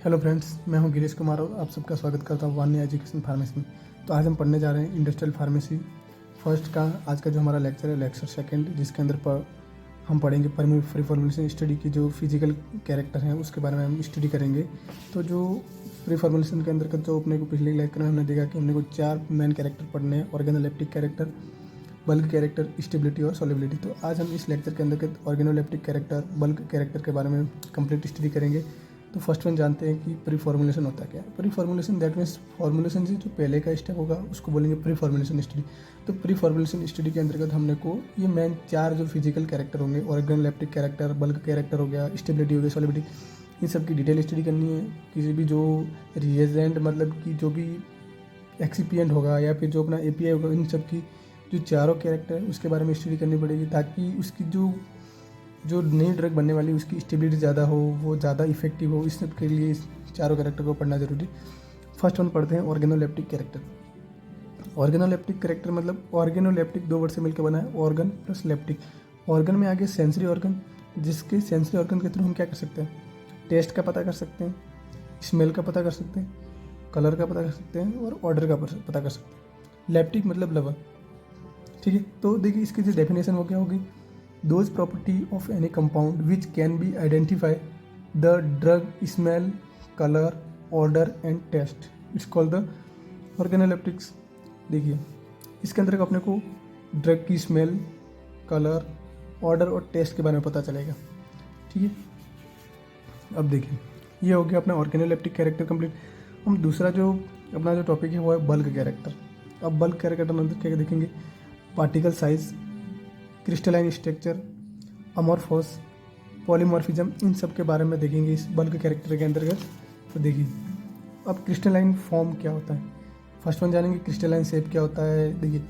Hello friends, मैं हूं गिरीश कुमार और आप सबका स्वागत करता हूं वान्या एजुकेशन फार्मेसी में। तो आज हम पढ़ने जा रहे हैं इंडस्ट्रियल फार्मेसी फर्स्ट का। आज का जो हमारा लेक्चर है लेक्चर सेकंड, जिसके अंदर हम पढ़ेंगे प्री फॉर्मुलेशन स्टडी की जो फिजिकल कैरेक्टर है उसके बारे में हम स्टडी करेंगे। तो जो प्री फॉर्मुलेशन के अंदर जो अपने को पिछले लेक्चर में हमने देखा कि हमने को 4 मेन कैरेक्टर पढ़ने हैं: organoleptic character, bulk character, stability और सॉलिबिलिटी। तो आज हम इस लेक्चर के अंदर के ऑर्गेनोलेप्टिक कैरेक्टर, बल्क कैरेक्टर के बारे में कंप्लीट स्टडी करेंगे। तो फर्स्ट वन जानते हैं कि प्री फॉर्मुलेशन होता क्या है। Pre formulation that means formulation से जो पहले का स्टेप होगा उसको बोलेंगे प्री फॉर्मुलेशन स्टडी। तो प्री फॉर्मुलेशन स्टडी के अंतर्गत हमने को ये मेन 4 जो फिजिकल कैरेक्टर होंगे, ऑर्गेनोलेप्टिक कैरेक्टर, बल्क कैरेक्टर हो गया, स्टेबिलिटी हो गया, सॉलिबिलिटी, इन सब की डिटेल स्टडी करनी है। किसी भी जो रिएजेंट मतलब कि जो भी एक्सिपिएंट होगा या फिर जो अपना एपीआई होगा, इन सब की जो चारों कैरेक्टर है उसके बारे में स्टडी करनी पड़ेगी, ताकि उसकी जो नई ड्रग बनने वाली उसकी स्टेबिलिटी ज़्यादा हो, वो ज़्यादा इफेक्टिव हो। इस सब के लिए इस चारों कैरेक्टर को पढ़ना जरूरी। फर्स्ट वन पढ़ते हैं ऑर्गेनोलेप्टिक कैरेक्टर। ऑर्गेनोलेप्टिक कैरेक्टर मतलब ऑर्गेनोलेप्टिक 2 वर्ड से मिलकर बना है, ऑर्गन प्लस लेप्टिक। ऑर्गन में आगे सेंसरी ऑर्गन, जिसके सेंसरी ऑर्गन के थ्रू हम क्या कर सकते हैं, टेस्ट का पता कर सकते हैं, स्मेल का पता कर सकते हैं, कलर का पता कर सकते हैं और ऑर्डर का पता कर सकते हैं। लेप्टिक मतलब लवर, ठीक है। तो देखिए इसकी जो डेफिनेशन वो क्या होगी, those property of any compound which can be identify the drug smell, color, odor and taste, it's called the organoleptics। देखिए इसके अंदर अपने को ड्रग की स्मेल, कलर, ऑर्डर और टेस्ट के बारे में पता चलेगा, ठीक है। अब देखिए ये हो गया अपना ऑर्गेनोलेप्टिक कैरेक्टर कंप्लीट। हम दूसरा जो अपना जो टॉपिक है वो है बल्क कैरेक्टर। अब बल्क कैरेक्टर अंदर क्या देखेंगे, particle size, crystalline structure, amorphous, polymorphism, इन सब के बारे में देखेंगे इस बल्क कैरेक्टर के अंतर्गत। तो देखिए अब क्रिस्टलाइन फॉर्म क्या होता है, फर्स्ट वन जानेंगे क्रिस्टलाइन शेप क्या होता है। देखिए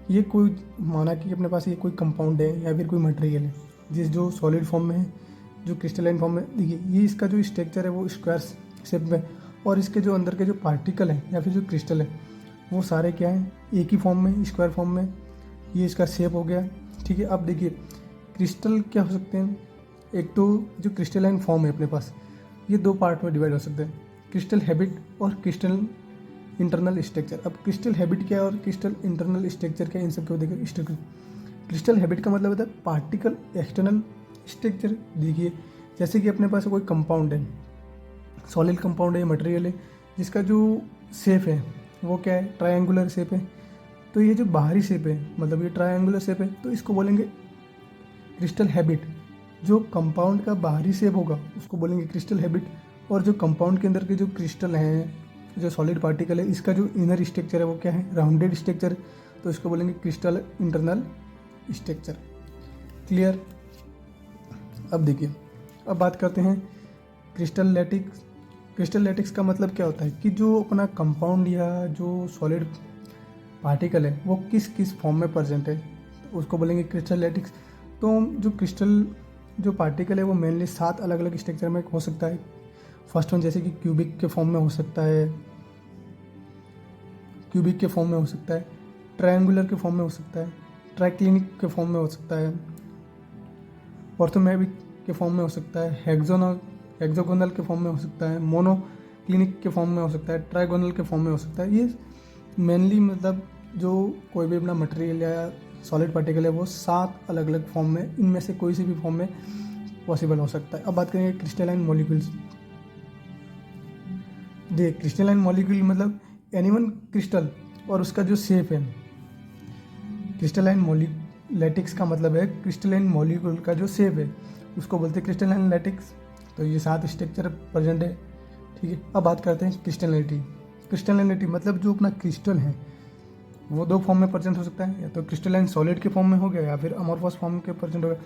ये कोई माना कि अपने पास ये कोई कंपाउंड है या फिर कोई मटेरियल है जिस जो सॉलिड फॉर्म में है, जो क्रिस्टलाइन फॉर्म में। देखिए ये इसका जो स्ट्रक्चर है वो स्क्वायर शेप में, और इसके जो अंदर के जो पार्टिकल हैं या फिर जो क्रिस्टल है वो सारे क्या हैं, एक ही फॉर्म में, स्क्वायर फॉर्म में। ये इसका शेप हो गया, ठीक है। अब देखिए क्रिस्टल क्या हो सकते हैं, एक तो जो क्रिस्टलाइन फॉर्म है अपने पास ये 2 पार्ट में डिवाइड हो सकते हैं, क्रिस्टल हैबिट और क्रिस्टल इंटरनल स्ट्रक्चर। अब क्रिस्टल हैबिट क्या है और क्रिस्टल इंटरनल स्ट्रक्चर क्या है, इन सब को देखिए स्ट्रक्चर। क्रिस्टल हैबिट का मतलब होता है पार्टिकल एक्सटर्नल स्ट्रक्चर। देखिए जैसे कि अपने पास कोई कंपाउंड है, सॉलिड कंपाउंड है, मटेरियल है, जिसका जो शेप है वो क्या है, ट्रायंगुलर शेप है। तो ये जो बाहरी शेप है मतलब ये ट्रायंगुलर शेप है, तो इसको बोलेंगे क्रिस्टल हैबिट। जो कंपाउंड का बाहरी शेप होगा उसको बोलेंगे क्रिस्टल हैबिट, और जो कंपाउंड के अंदर के जो क्रिस्टल हैं, जो सॉलिड पार्टिकल है, इसका जो इनर स्ट्रक्चर है वो क्या है, राउंडेड स्ट्रक्चर, तो इसको बोलेंगे क्रिस्टल इंटरनल स्ट्रक्चर। क्लियर। अब देखिए अब बात करते हैं क्रिस्टल लैटिक्स। क्रिस्टल लैटिक्स का मतलब क्या होता है कि जो अपना कंपाउंड या जो सॉलिड पार्टिकल है वो किस किस फॉर्म में प्रेजेंट है, उसको बोलेंगे क्रिस्टल लैटिक्स। तो जो क्रिस्टल जो पार्टिकल है वो मेनली 7 अलग अलग स्ट्रक्चर में हो सकता है। फर्स्ट वन जैसे कि क्यूबिक के फॉर्म में हो सकता है, क्यूबिक के फॉर्म में हो सकता है, ट्रायंगुलर के फॉर्म में हो सकता है, ट्राइक्लिनिक के फॉर्म में हो सकता है, ऑर्थोमेबिक के फॉर्म में हो सकता है, हेक्सागोनल के फॉर्म में हो सकता है, मोनोक्लिनिक के फॉर्म में हो सकता है, ट्राइगोनल के फॉर्म में हो सकता है। ये मेनली मतलब जो कोई भी अपना मटेरियल या सॉलिड पार्टिकल है वो 7 अलग अलग फॉर्म में, इनमें से कोई सी भी फॉर्म में पॉसिबल हो सकता है। अब बात करेंगे क्रिस्टलाइन मॉलिक्यूल्स। देख क्रिस्टलाइन मॉलिक्यूल मतलब एनीवन क्रिस्टल और उसका जो शेप है। क्रिस्टलाइन लैटिक्स का मतलब है क्रिस्टलाइन मॉलिक्यूल का जो शेप है उसको बोलते हैं क्रिस्टलाइन लैटिक्स। तो ये 7 स्ट्रक्चर प्रेजेंट है, ठीक है। अब बात करते हैं क्रिस्टलिनिटी। क्रिस्टलिनिटी मतलब जो अपना क्रिस्टल है वो 2 फॉर्म में प्रेजेंट हो सकता है, या तो क्रिस्टलाइन सॉलिड के फॉर्म में हो गया या फिर अमॉर्फस फॉर्म के प्रेजेंट हो गया।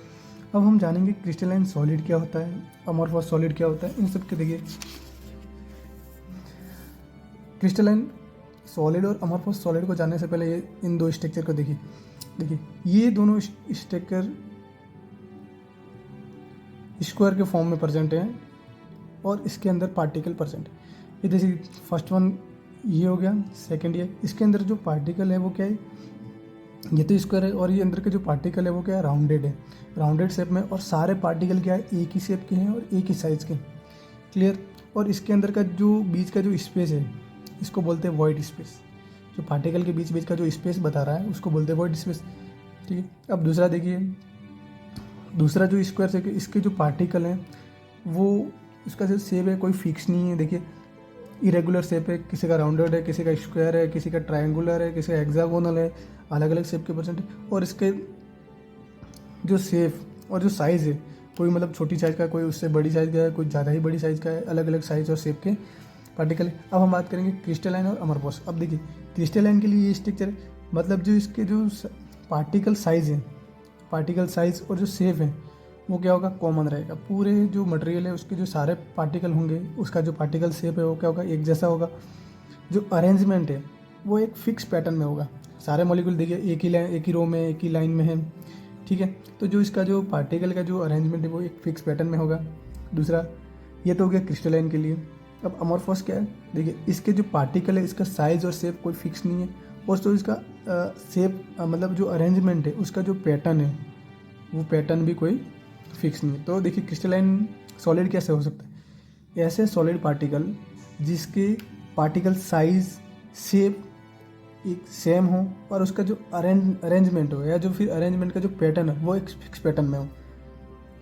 अब हम जानेंगे क्रिस्टलाइन सॉलिड क्या होता है, अमॉर्फस सॉलिड क्या होता है, इन सब के देखिए क्रिस्टलाइन सॉलिड और अमॉर्फस सॉलिड को जानने से पहले ये इन 2 स्ट्रक्चर को देखिए ये दोनों स्ट्रक्चर स्क्वायर के फॉर्म में प्रेजेंट हैं और इसके अंदर पार्टिकल प्रेजेंट है। ये जैसे फर्स्ट वन ये हो गया, सेकंड ये, इसके अंदर जो पार्टिकल है वो क्या है, ये तो स्क्वायर है, और ये अंदर के जो पार्टिकल है वो क्या है, राउंडेड है, राउंडेड शेप में, और सारे पार्टिकल क्या है, एक ही शेप के हैं और एक ही साइज के। क्लियर। और इसके अंदर का जो बीच का जो स्पेस है इसको बोलते हैं वॉइड स्पेस। जो पार्टिकल के बीच बीच का जो स्पेस बता रहा है उसको बोलते हैं वॉइड स्पेस। ठीक है, अब दूसरा देखिए, दूसरा जो स्क्वायर है इसके जो पार्टिकल हैं वो उसका जो शेप है कोई फिक्स नहीं है। देखिए इरेगुलर शेप है, किसी का राउंडेड है, किसी का स्क्वायर है, किसी का ट्रायंगुलर है, किसी का हेक्सागोनल है, अलग अलग शेप के परसेंट है। और इसके जो शेप और जो साइज़ है कोई मतलब छोटी साइज़ का, कोई उससे बड़ी साइज़ का है, कोई ज़्यादा ही बड़ी साइज़ का है, अलग अलग साइज़ और शेप के पार्टिकल है। अब हम बात करेंगे क्रिस्टलाइन और अमरफॉस। अब देखिए क्रिस्टलाइन के लिए ये स्ट्रक्चर है, मतलब जो इसके जो पार्टिकल साइज़ है, पार्टिकल साइज़ और जो शेप है वो क्या होगा, कॉमन रहेगा। पूरे जो मटेरियल है उसके जो सारे पार्टिकल होंगे उसका जो पार्टिकल शेप है वो क्या होगा, एक जैसा होगा। जो अरेंजमेंट है वो एक फिक्स पैटर्न में होगा। सारे मॉलिक्यूल देखिए एक ही रो में, एक ही लाइन में है। ठीक है, तो जो इसका जो पार्टिकल का जो अरेंजमेंट है वो एक फिक्स पैटर्न में होगा। दूसरा ये तो हो गया क्रिस्टलाइन के लिए। अब अमॉर्फस क्या है, देखिए इसके जो पार्टिकल है इसका साइज़ और शेप कोई फिक्स नहीं है, और तो इसका शेप मतलब जो अरेंजमेंट है उसका जो पैटर्न है वो पैटर्न भी कोई फिक्स नहीं है। तो देखिए क्रिस्टलाइन सॉलिड कैसे हो सकता है, ऐसे सॉलिड पार्टिकल जिसके पार्टिकल साइज शेप एक सेम हो और उसका जो अरेंजमेंट हो या जो फिर अरेंजमेंट का जो पैटर्न है वो एक फिक्स पैटर्न में हो।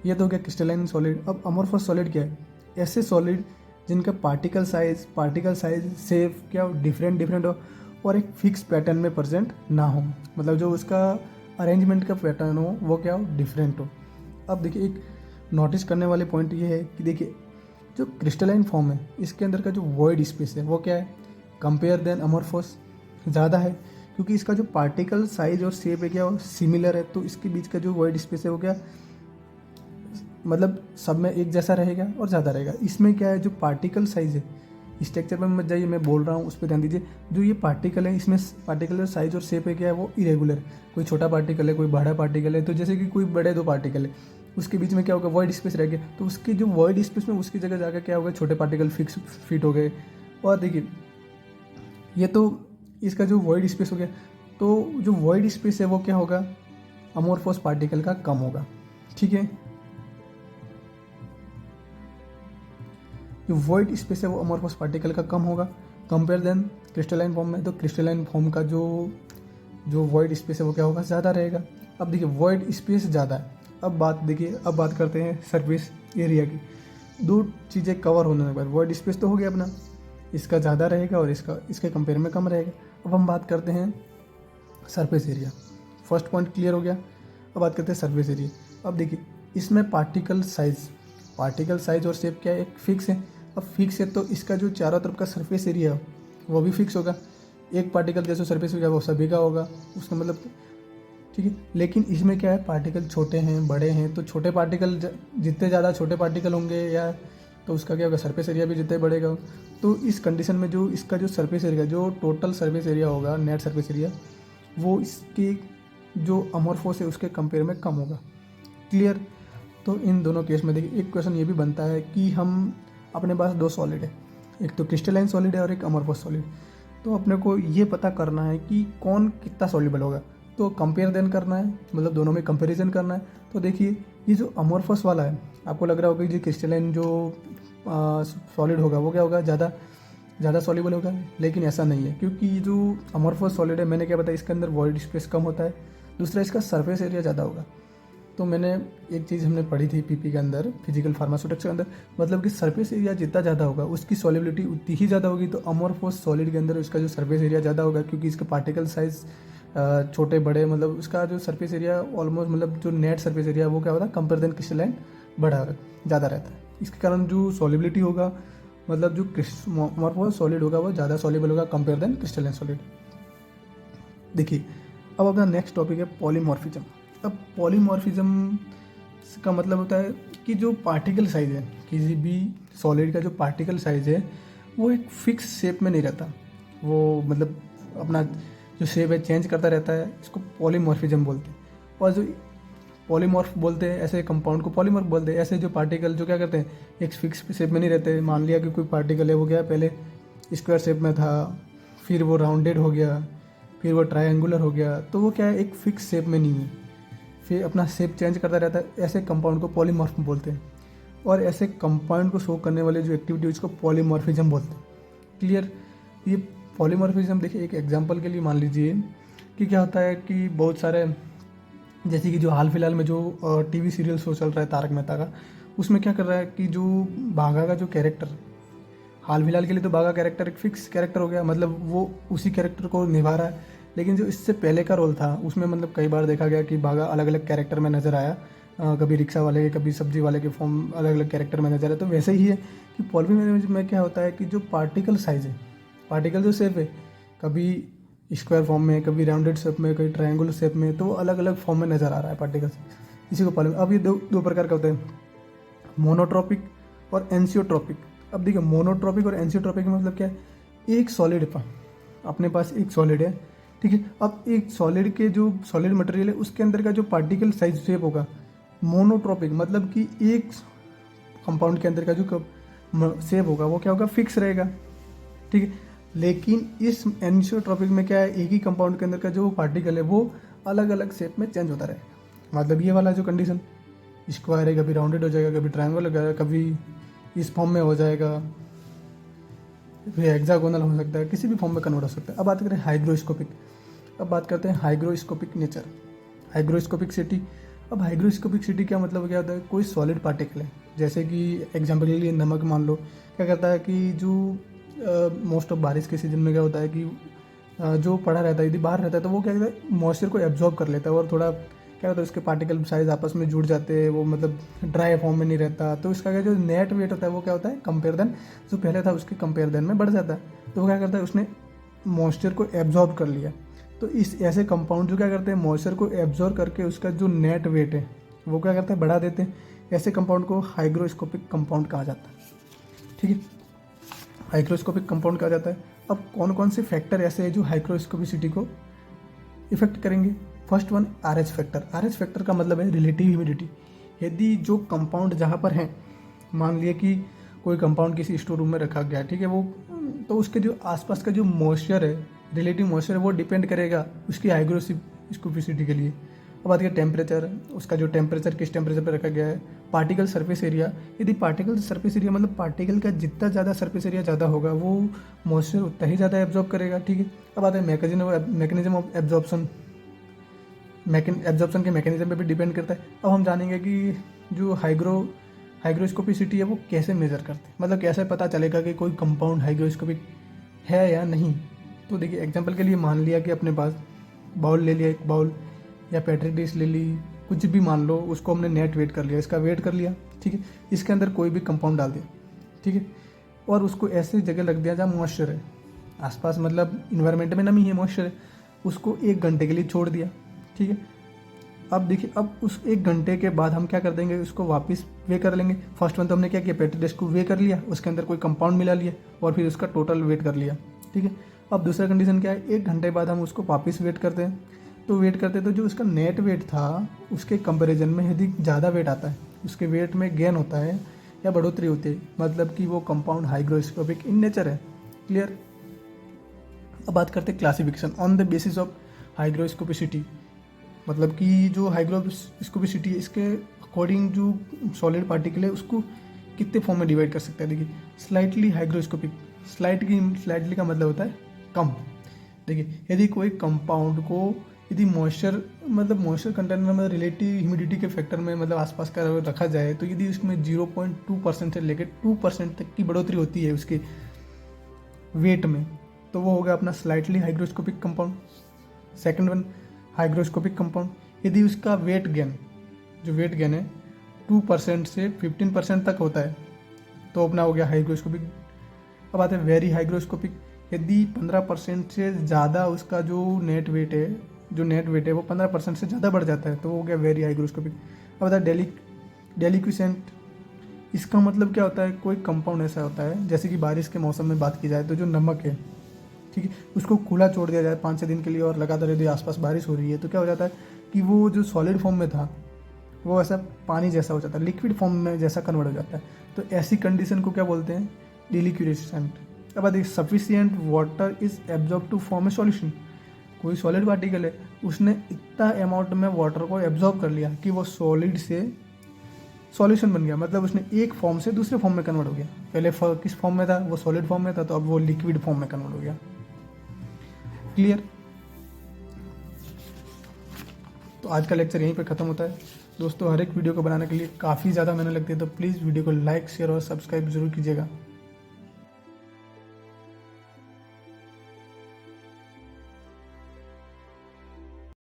ये तो हो गया क्रिस्टलाइन सॉलिड। अब अमॉर्फस सॉलिड क्या है, ऐसे सॉलिड जिनका पार्टिकल साइज शेप क्या हो, डिफरेंट हो और एक फिक्स पैटर्न में प्रेजेंट ना हो, मतलब जो उसका अरेंजमेंट का पैटर्न हो वो क्या हो, डिफरेंट हो। अब देखिए एक नोटिस करने वाले पॉइंट ये है कि देखिए जो क्रिस्टलाइन फॉर्म है इसके अंदर का जो वॉइड स्पेस है वो क्या है, कंपेयर देन अमॉर्फस ज़्यादा है, क्योंकि इसका जो पार्टिकल साइज और शेप है क्या वो सिमिलर है। तो इसके बीच का जो वॉइड स्पेस है वो क्या, मतलब सब में एक जैसा रहेगा और ज़्यादा रहेगा। इसमें क्या है, जो पार्टिकल साइज है, स्ट्रक्चर में मत जाइए, मैं बोल रहा हूँ उस पर ध्यान दीजिए। जो ये पार्टिकल है इसमें पार्टिकल साइज और शेप है क्या है वो इरेगुलर, कोई छोटा पार्टिकल है, कोई बड़ा पार्टिकल है। तो जैसे कि कोई बड़े दो पार्टिकल है उसके बीच में क्या होगा, वॉइड स्पेस रह गया, तो उसकी जो वॉइड स्पेस में उसकी जगह जाकर क्या होगा, छोटे पार्टिकल फिक्स फिट हो गए। और देखिए ये तो इसका जो वॉइड स्पेस हो गया, तो जो वॉइड स्पेस है वो क्या होगा, अमॉर्फस पार्टिकल का कम होगा। ठीक है, जो वॉइड स्पेस है वो अमॉर्फस पार्टिकल का कम होगा कंपेयर देन क्रिस्टलाइन फॉर्म में। तो क्रिस्टलाइन फॉर्म का जो वॉइड स्पेस है वो क्या होगा, ज़्यादा रहेगा। अब देखिए वॉइड स्पेस ज़्यादा है। अब बात करते हैं सरफेस एरिया की। दो चीज़ें कवर होने के बाद वॉइड स्पेस तो हो गया अपना, इसका ज़्यादा रहेगा और इसके कंपेयर में कम रहेगा। अब हम बात करते हैं surface area. First point clear हो गया। अब बात करते हैं सरफेस एरिया। अब देखिए इसमें पार्टिकल साइज और शेप क्या है, एक फिक्स है। अब फिक्स है तो इसका जो चारों तरफ का सरफेस एरिया है वो भी फिक्स होगा। एक पार्टिकल जैसे सरफेस एरिया वो सभी का होगा, उसका मतलब ठीक है। लेकिन इसमें क्या है, पार्टिकल छोटे हैं बड़े हैं, तो छोटे पार्टिकल जितने ज़्यादा छोटे पार्टिकल होंगे या तो उसका क्या होगा, सरफेस एरिया भी जितने बढ़ेगा। तो इस कंडीशन में जो इसका जो सरफेस एरिया, जो टोटल सरफेस एरिया होगा, नेट सरफेस एरिया, वो इसकी जो अमॉर्फस है उसके कंपेयर में कम होगा। क्लियर। तो इन दोनों केस में देखिए एक क्वेश्चन ये भी बनता है कि हम अपने पास दो सॉलिड है, एक तो क्रिस्टलाइन सॉलिड है और एक अमॉर्फस सॉलिड। तो अपने को ये पता करना है कि कौन कितना सॉल्युबल होगा, तो कंपेयर देन करना है, मतलब दोनों में कंपैरिजन करना है। तो देखिए ये जो अमॉर्फस वाला है, आपको लग रहा होगा कि जो क्रिस्टलाइन जो सॉलिड होगा वो क्या होगा, ज़्यादा सॉल्युबल होगा, लेकिन ऐसा नहीं है। क्योंकि ये जो अमॉर्फस सॉलिड है, मैंने क्या बताया, इसके अंदर वॉइड स्पेस कम होता है, दूसरा इसका सरफेस एरिया ज़्यादा होगा। तो मैंने एक चीज़ हमने पढ़ी थी पीपी के अंदर, फिजिकल फार्मास्यूटिक्स के अंदर, मतलब कि सरफेस एरिया जितना ज़्यादा होगा उसकी सॉल्युबिलिटी उतनी ही ज़्यादा होगी। तो अमॉर्फस सॉलिड के अंदर इसका जो सरफेस एरिया ज़्यादा होगा, क्योंकि इसका पार्टिकल साइज छोटे बड़े, मतलब उसका जो सरफेस एरिया ऑलमोस्ट, मतलब जो नेट सरफेस एरिया वो क्या होता है, कंपेयर देन क्रिस्टलाइन ज़्यादा रहता है। इसके कारण जो सॉल्युबिलिटी होगा, मतलब जो अमॉर्फस सॉलिड होगा वो ज़्यादा सॉल्युबल होगा कंपेयर देन क्रिस्टलाइन सॉलिड। देखिए अब अपना नेक्स्ट टॉपिक है पॉलीमॉर्फिज्म। अब पॉलीमॉर्फिज्म का मतलब होता है कि जो पार्टिकल साइज है किसी भी सॉलिड का, जो पार्टिकल साइज है वो एक फिक्स शेप में नहीं रहता, वो मतलब अपना जो शेप है चेंज करता रहता है, इसको पॉलीमॉर्फिज्म बोलते हैं। और जो पॉलीमॉर्फ बोलते हैं ऐसे कंपाउंड को पॉलीमॉर्फ बोलते हैं। ऐसे जो पार्टिकल जो क्या करते हैं, एक फिक्स शेप में नहीं रहते। मान लिया कि कोई पार्टिकल है वो क्या पहले स्क्वायर शेप में था, फिर वो राउंडेड हो गया, फिर वो ट्रायंगुलर हो गया, तो वो क्या है, एक फिक्स शेप में नहीं है, फिर अपना शेप चेंज करता रहता है। ऐसे कंपाउंड को पॉलीमॉर्फ बोलते हैं। और ऐसे कंपाउंड को शो करने वाले जो एक्टिविटी उसको पॉलीमॉर्फिज्म बोलते हैं। क्लियर। ये पॉलीमॉर्फिज्म देखिए, एक एग्जांपल के लिए मान लीजिए कि क्या होता है कि बहुत सारे, जैसे कि जो हाल फिलहाल में जो टीवी सीरियल शो चल रहा है तारक मेहता का, उसमें क्या कर रहा है कि जो बाघा का जो कैरेक्टर, हाल फिलहाल के लिए तो बाघा कैरेक्टर एक फिक्स कैरेक्टर हो गया, मतलब वो उसी कैरेक्टर को निभा रहा है। लेकिन जो इससे पहले का रोल था उसमें मतलब कई बार देखा गया कि बाघा अलग अलग कैरेक्टर में नज़र आया, कभी रिक्शा वाले के, कभी सब्जी वाले के फॉर्म, अलग अलग कैरेक्टर में नजर आया। तो वैसे ही है कि पॉलीमॉर्फिज्म में क्या होता है कि जो पार्टिकल साइज है, पार्टिकल जो शेप है, कभी स्क्वायर फॉर्म में, कभी राउंडेड शेप में, कभी ट्रायंगुलर शेप में, तो अलग अलग फॉर्म में नज़र आ रहा है पार्टिकल्स, इसी को पॉली। अब ये दो प्रकार का होता है, मोनोट्रॉपिक और एंसियोट्रॉपिक। अब देखिए, मोनोट्रॉपिक और एंसियोट्रॉपिक में मतलब क्या है, एक सॉलिड पर अपने पास एक सॉलिड है, ठीक है। अब एक सॉलिड के जो सॉलिड मटेरियल है उसके अंदर का जो पार्टिकल साइज शेप होगा मोनोट्रॉपिक, मतलब कि एक कंपाउंड के अंदर का जो शेप होगा वो क्या होगा, फिक्स रहेगा, ठीक है। लेकिन इस एनिसोट्रॉपिक में क्या है, एक ही कंपाउंड के अंदर का जो पार्टिकल है वो अलग अलग शेप में चेंज होता रहेगा। मतलब ये वाला जो कंडीशन, स्क्वायर है, कभी राउंडेड हो जाएगा, कभी ट्रायंगल हो जाएगा, कभी इस फॉर्म में हो जाएगा, फिर हेक्सागोनल हो सकता है, किसी भी फॉर्म में कन्वर्ट हो सकता है। अब बात करें हाइग्रोस्कोपिक। अब बात करते हैं हाइग्रोस्कोपिक नेचर, हाइग्रोस्कोपिक सिटी। अब हाइग्रोस्कोपिक सिटी क्या मतलब क्या होता है, कोई सॉलिड पार्टिकल है, जैसे कि एग्जांपल के लिए नमक मान लो, क्या करता है कि जो मोस्ट ऑफ बारिश के सीजन में क्या होता है कि जो पड़ा रहता है, यदि बाहर रहता है तो वो क्या करता है, मॉइस्चर को एब्जॉर्ब कर लेता है और थोड़ा क्या होता है उसके पार्टिकल साइज आपस में जुड़ जाते हैं, वो मतलब ड्राई फॉर्म में नहीं रहता। तो इसका क्या जो नेट वेट होता है वो क्या होता है, कंपेयर देन जो पहले था उसके कंपेयर देन में बढ़ जाता है। तो वो क्या करता है, उसने मॉइस्चर को एब्जॉर्ब कर लिया। तो इस ऐसे कंपाउंड जो क्या करते हैं, मॉइस्चर को एब्जॉर्ब करके उसका जो नेट वेट है वो क्या करते हैं, बढ़ा देते हैं। ऐसे कंपाउंड को हाइग्रोस्कोपिक कंपाउंड कहा जाता है, ठीक है। हाइग्रोस्कोपिक कंपाउंड कहा जाता है। अब कौन कौन से फैक्टर ऐसे हैं जो हाइग्रोस्कोपिसिटी को इफेक्ट करेंगे। First one, RH factor. RH factor का मतलब है रिलेटिव ह्यूमिडिटी। यदि जो कंपाउंड जहाँ पर है, मान लिया कि कोई कंपाउंड किसी स्टोर रूम में रखा गया, ठीक है, वो तो उसके जो आसपास का जो मॉइस्चर है, रिलेटिव मॉइस्चर है, वो डिपेंड करेगा उसकी हाइग्रोस्कोपिसिटी के लिए। अब बात करें टेम्परेचर, उसका जो टेम्परेचर किस टेम्परेचर पर रखा गया है। पार्टिकल सरफेस एरिया, यदि पार्टिकल सरफेस एरिया मतलब पार्टिकल का जितना ज़्यादा सरफेस एरिया ज़्यादा होगा वो मॉइस्चर उतना ही ज़्यादा एब्जॉर्ब करेगा, ठीक है। अब आता है मैकेनिज्म ऑफ एब्जॉर्प्शन। एब्जॉर्प्शन के मैकेनिज्म पे भी डिपेंड करता है। अब हम जानेंगे कि जो हाइग्रोस्कोपिसिटी है वो कैसे मेजर करते हैं, मतलब कैसे पता चलेगा कि कोई कंपाउंड हाइग्रोस्कोपिक है या नहीं। तो देखिए, एग्जांपल के लिए मान लिया कि अपने पास बाउल ले लिया, एक बाउल या पेट्री डिश ले ली, कुछ भी मान लो, उसको हमने नेट वेट कर लिया, इसका वेट कर लिया, ठीक है। इसके अंदर कोई भी कंपाउंड डाल दिया, ठीक है, और उसको ऐसी जगह रख दिया जहाँ मॉइस्चर है आसपास, मतलब इन्वायरमेंट में नमी है, मॉइस्चर है, उसको 1 घंटे के लिए छोड़ दिया, ठीक है। अब देखिए, अब उस 1 घंटे के बाद हम क्या कर देंगे, उसको वापस वे कर लेंगे। फर्स्ट वन तो हमने क्या किया, पेट्री डिश को वे कर लिया, उसके अंदर कोई कंपाउंड मिला लिया और फिर उसका टोटल वेट कर लिया, ठीक है। अब दूसरा कंडीशन क्या है, 1 घंटे बाद हम उसको वापस वेट करते हैं। तो वेट करते तो जो उसका नेट वेट था उसके कंपैरिजन में यदि ज़्यादा वेट आता है, उसके वेट में गेन होता है या बढ़ोतरी होती है, मतलब कि वो कंपाउंड हाइग्रोस्कोपिक इन नेचर है। क्लियर। अब बात करते हैं classification on the basis of hygroscopicity, मतलब कि जो हाइग्रोस्कोपिसिटी है इसके अकॉर्डिंग जो सॉलिड पार्टिकल है उसको कितने फॉर्म में डिवाइड कर सकते हैं। देखिए, स्लाइटली हाइग्रोस्कोपिक, स्लाइटली का मतलब होता है कम। देखिए, यदि कोई कंपाउंड को यदि मॉइस्चर कंटेनर में रिलेटिव ह्यूमिडिटी के फैक्टर में मतलब आसपास का रखा जाए, तो यदि उसमें 0.2% से लेकर 2% तक की बढ़ोतरी होती है उसके वेट में, तो वो होगा अपना slightly hygroscopic compound. Second one, hygroscopic compound, यदि उसका वेट गेन है 2% से 15% तक होता है तो अपना हो गया हाइग्रोस्कोपिक। अब आते हैं वेरी हाइग्रोस्कोपिक, यदि 15% से ज़्यादा उसका जो नेट वेट है वो 15% से ज़्यादा बढ़ जाता है तो वो हो गया वेरी हाइग्रोस्कोपिक। अब आता है डेलिक्विसेंट, इसका मतलब क्या होता है, कोई कंपाउंड ऐसा होता है, जैसे कि बारिश के मौसम में बात की जाए तो जो नमक है, ठीक है, उसको खुला छोड़ दिया जाए 5-6 दिन के लिए और लगातार यदि आसपास बारिश हो रही है तो क्या हो जाता है कि वो जो सॉलिड फॉर्म में था वो ऐसा पानी जैसा हो जाता है, लिक्विड फॉर्म में जैसा कन्वर्ट हो जाता है। तो ऐसी कंडीशन को क्या बोलते हैं, डेलिक्विसेंट। अब आते sufficient water is absorb to form a solution, कोई सॉलिड पार्टिकल है, उसने इतना अमाउंट में वाटर को एब्जॉर्ब कर लिया कि वो सॉलिड से सॉल्यूशन बन गया, मतलब उसने एक फॉर्म से दूसरे फॉर्म में कन्वर्ट हो गया। पहले किस फॉर्म में था, वो सॉलिड फॉर्म में था, तो अब वो लिक्विड फॉर्म में कन्वर्ट हो गया। क्लियर। तो आज का लेक्चर यहीं पे ख़त्म होता है दोस्तों। हर एक वीडियो को बनाने के लिए काफ़ी ज़्यादा मेहनत लगती है, तो प्लीज़ वीडियो को लाइक शेयर और सब्सक्राइब जरूर कीजिएगा।